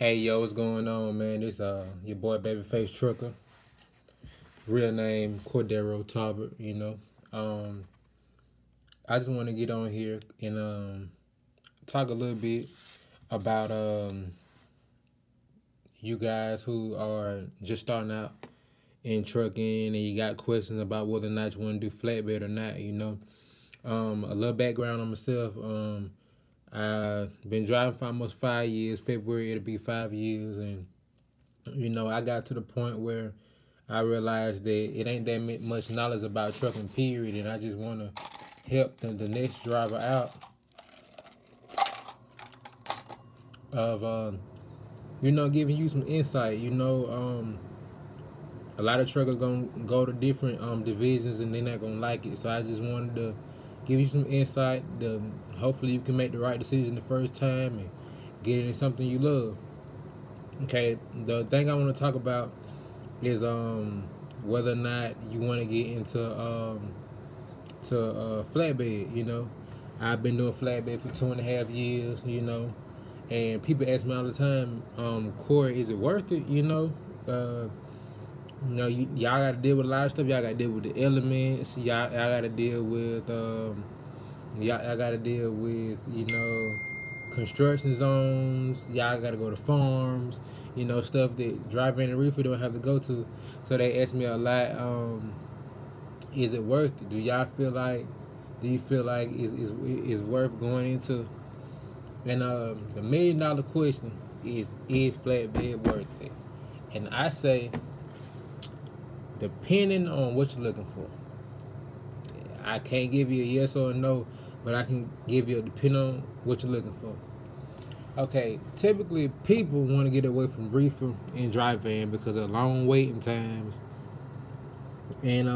Hey yo, what's going on, man? This your boy Babyface Trucker, real name Cordero Talbot. Um, I just want to get on here and talk a little bit about you guys who are just starting out in trucking and you got questions about whether or not you want to do flatbed or not. A little background on myself. I've been driving for almost 5 years. February it'll be 5 years, and I got to the point where I realized that it ain't that much knowledge about trucking, period, and I just want to help the next driver out of, giving you some insight. A lot of truckers gonna go to different divisions and they're not gonna like it. So I just wanted to give you some insight. Hopefully you can make the right decision the first time and get into something you love. Okay, the thing I want to talk about is whether or not you want to get into flatbed. I've been doing flatbed for 2.5 years. And people ask me all the time, Corey, is it worth it? Y'all got to deal with a lot of stuff. Y'all got to deal with the elements. Y'all got to deal with y'all got to deal with construction zones. Y'all got to go to farms. Stuff that driver and reefer don't have to go to. So they ask me a lot, is it worth it? Do you feel like it's worth going into? And the $1,000,000 question is flatbed worth it? And I say, depending on what you're looking for. I can't give you a yes or a no, but I can give you a depending on what you're looking for. Okay, typically people want to get away from reefer and dry van because of long waiting times. And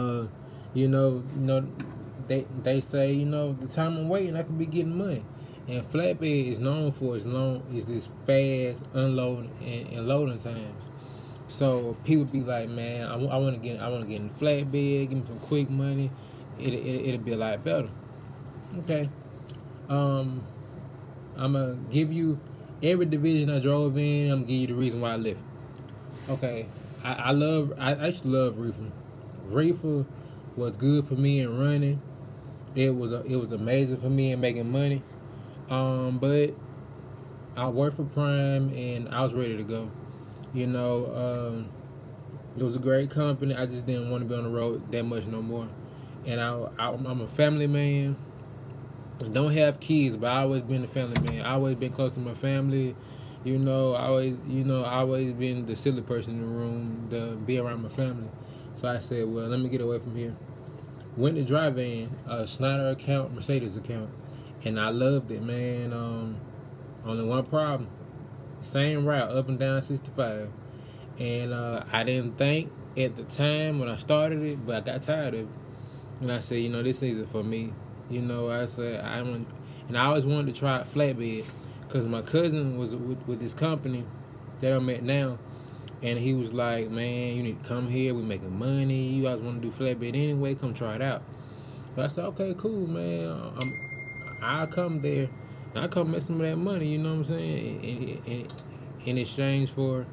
they say, the time I'm waiting I could be getting money. And flatbed is known for is this fast unloading and loading times. So people be like, man, I want to get in the flatbed, give me some quick money. It'll be a lot better. Okay. I'm gonna give you every division I drove in. I'm gonna give you the reason why I left. Okay. I actually love reefer. Reefer was good for me in running. It was amazing for me in making money. But I worked for Prime and I was ready to go. It was a great company. I just didn't want to be on the road that much no more. And I'm a family man. I don't have kids, but I always been a family man. I always been close to my family. I always been the silly person in the room to be around my family. So I said, well, let me get away from here. Went to drive in a Schneider account, Mercedes account, and I loved it, man. Only one problem: same route up and down 65. And I didn't think at the time when I started it, but I got tired of it. And I said, this isn't for me. I said, and I always wanted to try flatbed because my cousin was with this company that I'm at now. And he was like, man, you need to come here. We making money. You guys want to do flatbed anyway? Come try it out. But I said, okay, cool, man. I'll come there. I'll come make some of that money, you know what I'm saying? In exchange for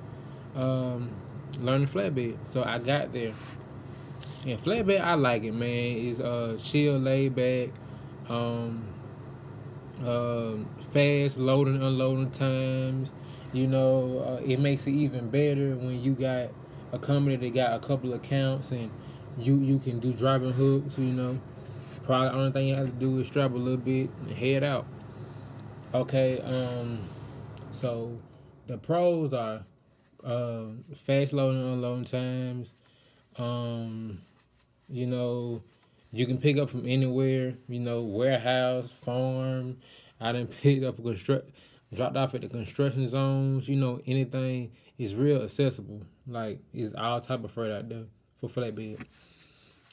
learning flatbed. So I got there. And flatbed, I like it, man. It's chill, laid back, fast loading, unloading times. It makes it even better when you got a company that got a couple accounts and you can do driving hooks. Probably the only thing you have to do is strap a little bit and head out. Okay, so the pros are fast loading, unloading times. You can pick up from anywhere. Warehouse, farm. I done picked up dropped off at the construction zones. Anything is real accessible. Like, it's all type of freight out there for flatbed.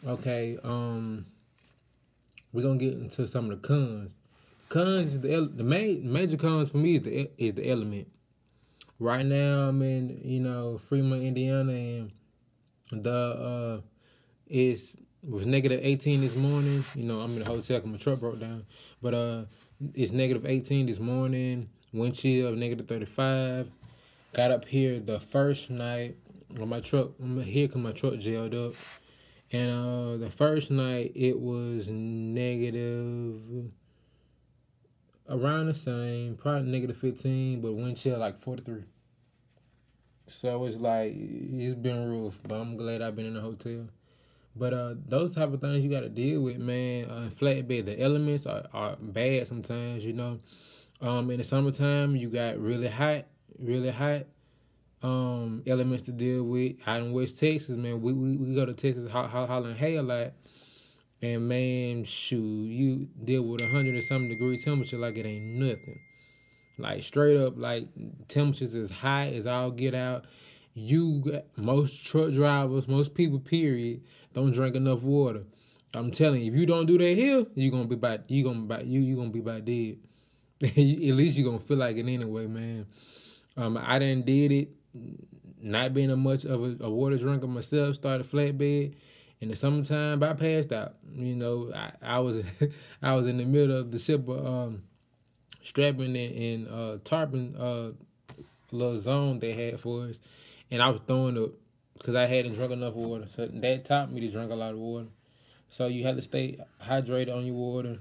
Okay, we're gonna get into some of the cons. Cons is the major cons for me is the element. Right now I'm in Fremont, Indiana, and the it was negative 18 this morning. I'm in the hotel because my truck broke down, but it's negative 18 this morning. Wind chill of negative 35. Got up here the first night when my truck. I'm here because my truck jailed up. And the first night it was negative, around the same, probably negative 15, but wind chill like 43. So it's like it's been rough, but I'm glad I've been in a hotel. But those type of things you got to deal with, man. Flatbed, the elements are bad sometimes, you know. In the summertime, you got really hot elements to deal with. Out in West Texas, man, we go to Texas hollering hay a lot. And man, shoot, you deal with 100 and something degree temperature like it ain't nothing. Like straight up, like temperatures as high as all get out. Most truck drivers, most people, period, don't drink enough water. I'm telling you, if you don't do that here, you gonna be about dead. At least you gonna feel like it anyway, man. I done did it, not being a much of a water drinker myself. Started flatbed in the summertime. I passed out. You know, I was I was in the middle of the ship, strapping and tarping little zone they had for us, and I was throwing up because I hadn't drunk enough water. So that taught me to drink a lot of water. So you have to stay hydrated on your water,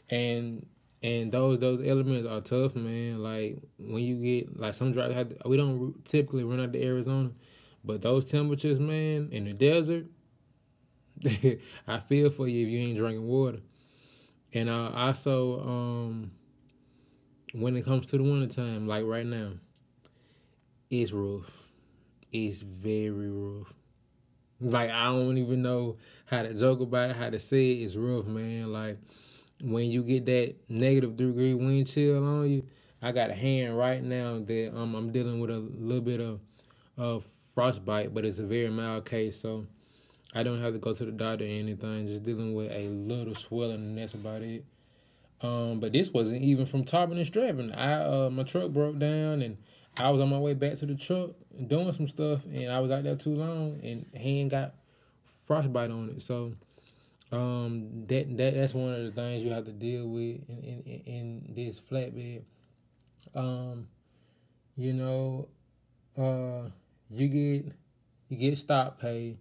and those elements are tough, man. Like when you get like some drivers we don't typically run out to Arizona, but those temperatures, man, in the desert, I feel for you if you ain't drinking water. And also, when it comes to the wintertime, like right now, it's rough. It's very rough. Like I don't even know how to joke about it, how to say it. It's rough, man. Like when you get that negative degree wind chill on you, I got a hand right now that I'm dealing with a little bit of frostbite, but it's a very mild case, so I don't have to go to the doctor or anything. Just dealing with a little swelling, and that's about it. But this wasn't even from topping and strapping. My truck broke down, and I was on my way back to the truck doing some stuff, and I was out there too long, and hand got frostbite on it. So that's one of the things you have to deal with in this flatbed. Um, you know, you get stop pay,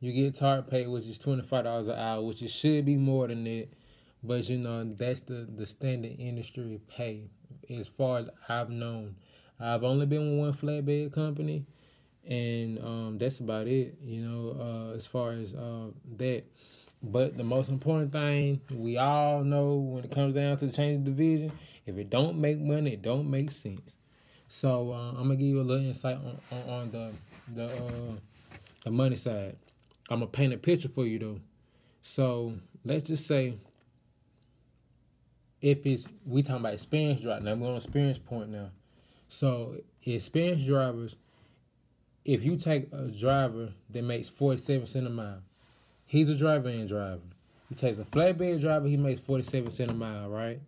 you get tarp pay, which is $25 an hour, which it should be more than that. But you know that's the standard industry pay as far as I've known. I've only been with one flatbed company, and that's about it. You know, as far as that. But the most important thing we all know when it comes down to the change of division, if it don't make money, it don't make sense. So I'm gonna give you a little insight on the money side. I'm gonna paint a picture for you though. So let's just say if it's we talking about experienced driver. Now we're on experience point now. So experienced drivers, if you take a driver that makes 47 cents a mile, he's a dry van driver. You take a flatbed driver, he makes 47 cents a mile, right?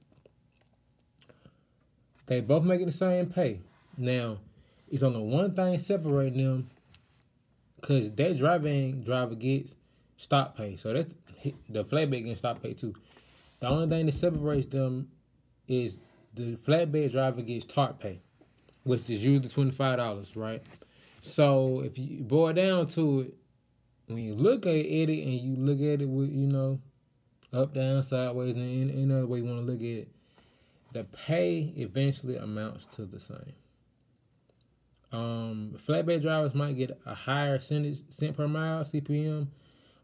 They both making the same pay. Now, it's only one thing separating them, because that dry van driver gets stop pay. So that's the flatbed getting stop pay too. The only thing that separates them is the flatbed driver gets tarp pay, which is usually $25, right? So if you boil down to it, when you look at it and you look at it with, you know, up, down, sideways, and any other way you want to look at it, the pay eventually amounts to the same. Flatbed drivers might get a higher cent per mile, CPM,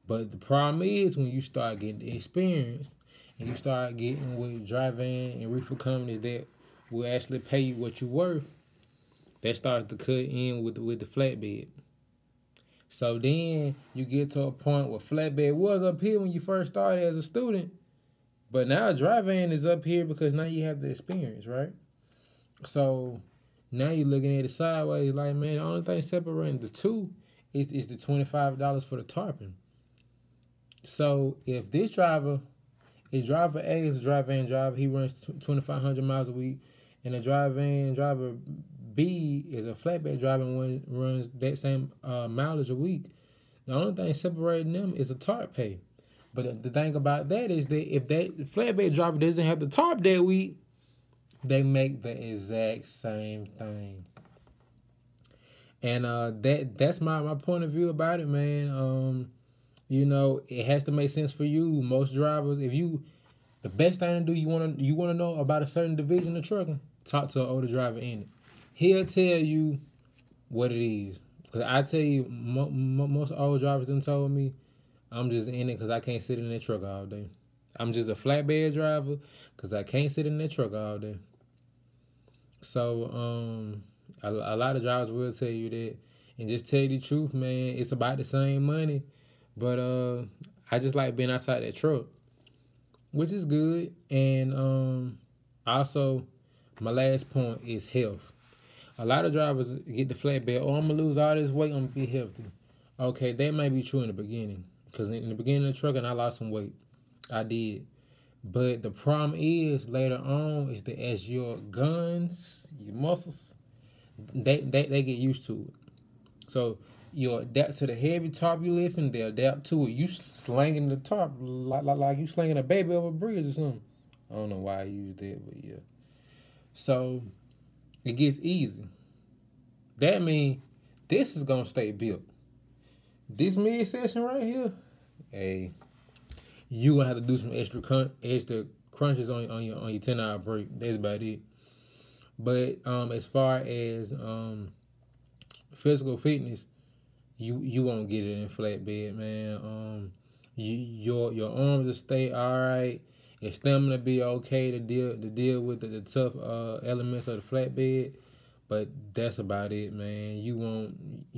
but the problem is when you start getting the experience and you start getting with dry van and reefer companies that will actually pay you what you're worth, that starts to cut in with the flatbed. So then you get to a point where flatbed was up here when you first started as a student, but now dry van is up here because now you have the experience, right? So now you're looking at it sideways like, man, the only thing separating the two is the $25 for the tarping. So if this driver, if driver A is a dry van driver, he runs 2,500 miles a week, and a dry van driver B is a flatbed driver and runs that same mileage a week, the only thing separating them is a tarp pay. But the thing about that is that if that flatbed driver doesn't have the tarp that week, they make the exact same thing. And that's my point of view about it, man. You know, it has to make sense for you. Most drivers, if you the best thing to do, you wanna know about a certain division of trucking, talk to an older driver in it. He'll tell you what it is. Cause I tell you, most old drivers done told me I'm just in it because I can't sit in that truck all day. I'm just a flatbed driver because I can't sit in that truck all day. So a lot of drivers will tell you that, and just tell you the truth, man. It's about the same money, but I just like being outside that truck, which is good. And also, my last point is health. A lot of drivers get the flatbed. Oh, I'm gonna lose all this weight. I'm gonna be healthy. Okay, that may be true in the beginning, because in the beginning of the trucking, I lost some weight. I did. But the problem is later on is that as your guns, your muscles, they get used to it. So you adapt to the heavy tarp you lifting, they adapt to it. You slanging the tarp like you slanging a baby over a bridge or something. I don't know why I used that, but yeah. So it gets easy. That means this is gonna stay built. This midsection right here, hey, you gonna have to do some extra crunches on your 10-hour break. That's about it. But as far as physical fitness, you won't get it in flatbed, man. Your arms will stay all right. Your stamina be okay to deal with the tough elements of the flatbed, but that's about it, man. You won't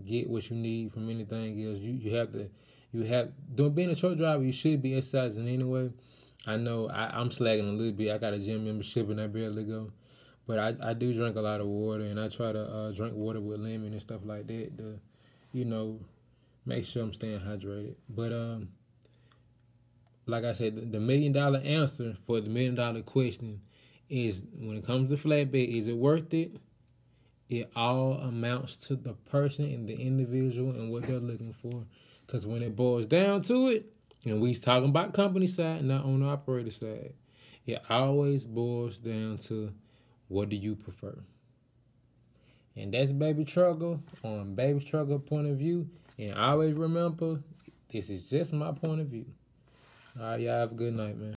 get what you need from anything else. Don't being a truck driver, you should be exercising anyway. I know I'm slacking a little bit. I got a gym membership and I barely go. But I do drink a lot of water, and I try to drink water with lemon and stuff like that to, you know, make sure I'm staying hydrated. But like I said, the $1 million answer for the $1 million question is, when it comes to flatbed, is it worth it? It all amounts to the person and the individual and what they're looking for. Because when it boils down to it, and we talking about company side, not owner operator side, it always boils down to, what do you prefer? And that's Baby Struggle on Baby Struggle point of view. And always remember, this is just my point of view. All right, y'all have a good night, man.